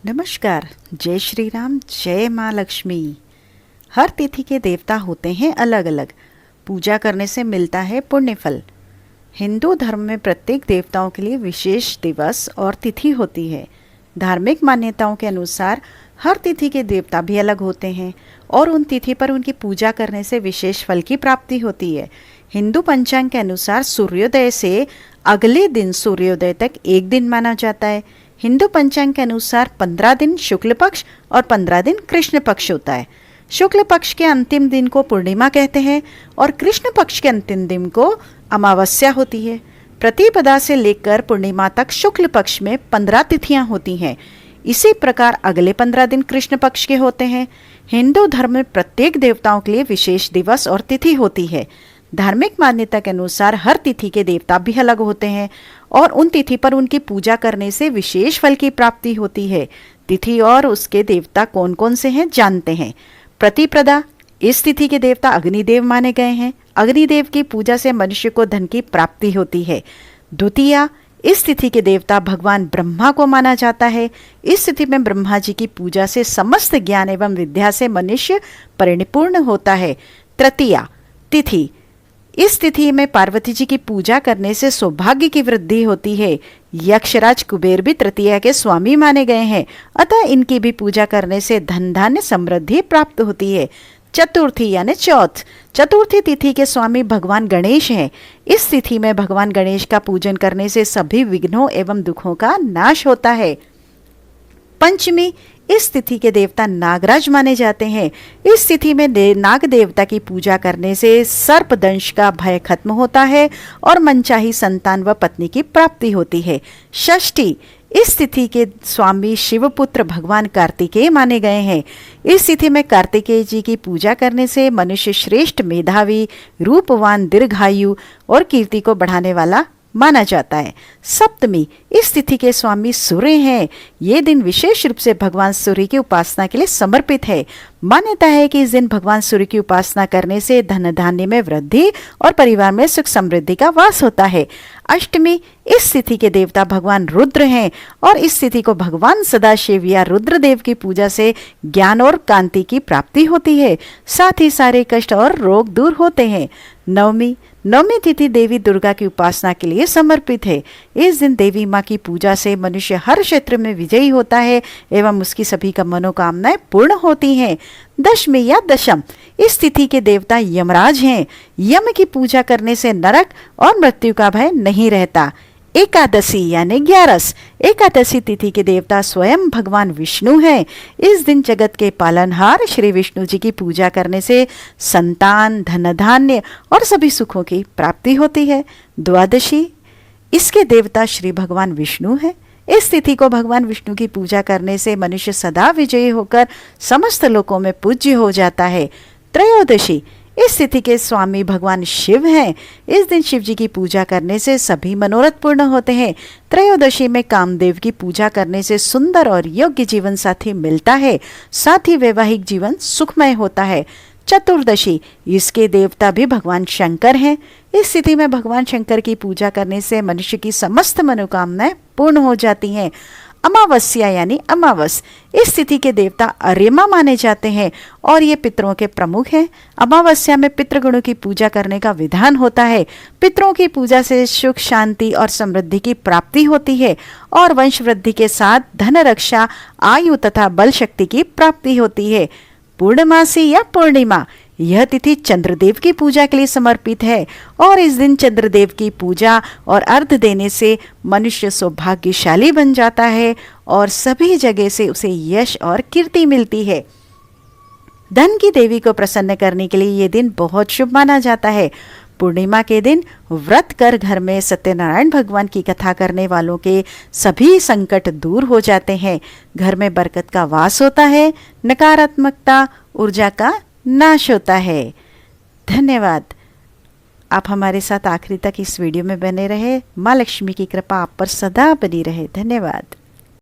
नमस्कार। जय श्री राम, जय माँ लक्ष्मी। हर तिथि के देवता होते हैं अलग अलग। पूजा करने से मिलता है पुण्य फल। हिंदू धर्म में प्रत्येक देवताओं के लिए विशेष दिवस और तिथि होती है। धार्मिक मान्यताओं के अनुसार हर तिथि के देवता भी अलग होते हैं और उन तिथि पर उनकी पूजा करने से विशेष फल की प्राप्ति होती है। हिंदू पंचांग के अनुसार सूर्योदय से अगले दिन सूर्योदय तक एक दिन माना जाता है। हिंदू पंचांग के अनुसार 15 दिन शुक्ल पक्ष और 15 दिन कृष्ण पक्ष होता है। शुक्ल पक्ष के अंतिम दिन को पूर्णिमा कहते हैं और कृष्ण पक्ष के अंतिम दिन को अमावस्या होती है। प्रतिपदा से लेकर पूर्णिमा तक शुक्ल पक्ष में 15 तिथियां होती हैं। इसी प्रकार अगले 15 दिन कृष्ण पक्ष के होते हैं। हिंदू धर्म में प्रत्येक देवताओं के लिए विशेष दिवस और तिथि होती है। धार्मिक मान्यता के अनुसार हर तिथि के देवता भी अलग होते हैं और उन तिथि पर उनकी पूजा करने से विशेष फल की प्राप्ति होती है। तिथि और उसके देवता कौन कौन से हैं जानते हैं। प्रतिपदा, इस तिथि के देवता अग्निदेव माने गए हैं। अग्निदेव की पूजा से मनुष्य को धन की प्राप्ति होती है। द्वितीया, इस तिथि के देवता भगवान ब्रह्मा को माना जाता है। इस तिथि में ब्रह्मा जी की पूजा से समस्त ज्ञान एवं विद्या से मनुष्य परिपूर्ण होता है। तृतीया तिथि, इस तिथि में पार्वती जी की पूजा करने से सौभाग्य की वृद्धि होती है। यक्षराज कुबेर भी तृतीया के स्वामी माने गए हैं, अतः इनकी भी पूजा करने से धन धान्य समृद्धि प्राप्त होती है। चतुर्थी यानी चौथ, चतुर्थी तिथि के स्वामी भगवान गणेश हैं। इस तिथि में भगवान गणेश का पूजन करने से सभी विघ्नों एवं दुखों का नाश होता है। पंचमी, इस तिथि के देवता नागराज माने जाते हैं। इस तिथि में नाग देवता की पूजा करने से सर्पदंश का भय खत्म होता है और मनचाही संतान व पत्नी की प्राप्ति होती है। षष्ठी, इस तिथि के स्वामी शिवपुत्र भगवान कार्तिकेय माने गए हैं। इस तिथि में कार्तिकेय जी की पूजा करने से मनुष्य श्रेष्ठ, मेधावी, रूपवान, दीर्घायु और कीर्ति को बढ़ाने वाला माना जाता है। सप्तमी, इस तिथि के स्वामी सूर्य हैं। ये दिन विशेष रूप से भगवान सूर्य की उपासना के लिए समर्पित है। मान्यता है कि इस दिन भगवान सूर्य की उपासना करने से धन धान्य में वृद्धि और परिवार में सुख समृद्धि का वास होता है। अष्टमी, इस तिथि के देवता भगवान रुद्र हैं और इस तिथि को भगवान सदाशिव या रुद्रदेव की पूजा से ज्ञान और कांति की प्राप्ति होती है। साथ ही सारे कष्ट और रोग दूर होते हैं। नवमी, नवमी तिथि देवी दुर्गा की उपासना के लिए समर्पित है। इस दिन देवी माँ की पूजा से मनुष्य हर क्षेत्र में विजयी होता है एवं उसकी सभी का मनोकामनाएं पूर्ण होती हैं। दशमी या दशम, इस तिथि के देवता यमराज हैं। यम की पूजा करने से नरक और मृत्यु का भय नहीं रहता। एकादशी यानी 11, एकादशी तिथि के देवता स्वयं भगवान विष्णु हैं। इस दिन जगत के पालनहार श्री विष्णु जी की पूजा करने से संतान, धन धान्य और सभी सुखों की प्राप्ति होती है। द्वादशी, इसके देवता श्री भगवान विष्णु हैं। इस तिथि को भगवान विष्णु की पूजा करने से मनुष्य सदा विजयी होकर समस्त लोकों में पूज्य हो जाता है। त्रयोदशी, इस तिथि के स्वामी भगवान शिव हैं। इस दिन शिव जी की पूजा करने से सभी मनोरथ पूर्ण होते हैं। त्रयोदशी में कामदेव की पूजा करने से सुंदर और योग्य जीवन साथी मिलता है। साथ ही वैवाहिक जीवन सुखमय होता है। चतुर्दशी, इसके देवता भी भगवान शंकर हैं। इस तिथि में भगवान शंकर की पूजा करने से मनुष्य की समस्त मनोकामनाएं पूर्ण हो जाती हैं। अमावस्या यानी अमावस, इस तिथि के देवता अर्यमा माने जाते हैं और ये पितरों के प्रमुख हैं। अमावस्या में पितृगणों की पूजा करने का विधान होता है। पितरों की पूजा से सुख, शांति और समृद्धि की प्राप्ति होती है और वंश वृद्धि के साथ धन रक्षा, आयु तथा बल शक्ति की प्राप्ति होती है। पूर्णमासी या पूर्णिमा, यह तिथि चंद्रदेव की पूजा के लिए समर्पित है और इस दिन चंद्रदेव की पूजा और अर्घ देने से मनुष्य सौभाग्यशाली बन जाता है और सभी जगह से उसे यश और कीर्ति मिलती है। धन की देवी को प्रसन्न करने के लिए यह दिन बहुत शुभ माना जाता है। पूर्णिमा के दिन व्रत कर घर में सत्यनारायण भगवान की कथा करने वालों के सभी संकट दूर हो जाते हैं। घर में बरकत का वास होता है। नकारात्मकता, ऊर्जा का नाश होता है। धन्यवाद। आप हमारे साथ आखिरी तक इस वीडियो में बने रहे। माँ लक्ष्मी की कृपा आप पर सदा बनी रहे। धन्यवाद।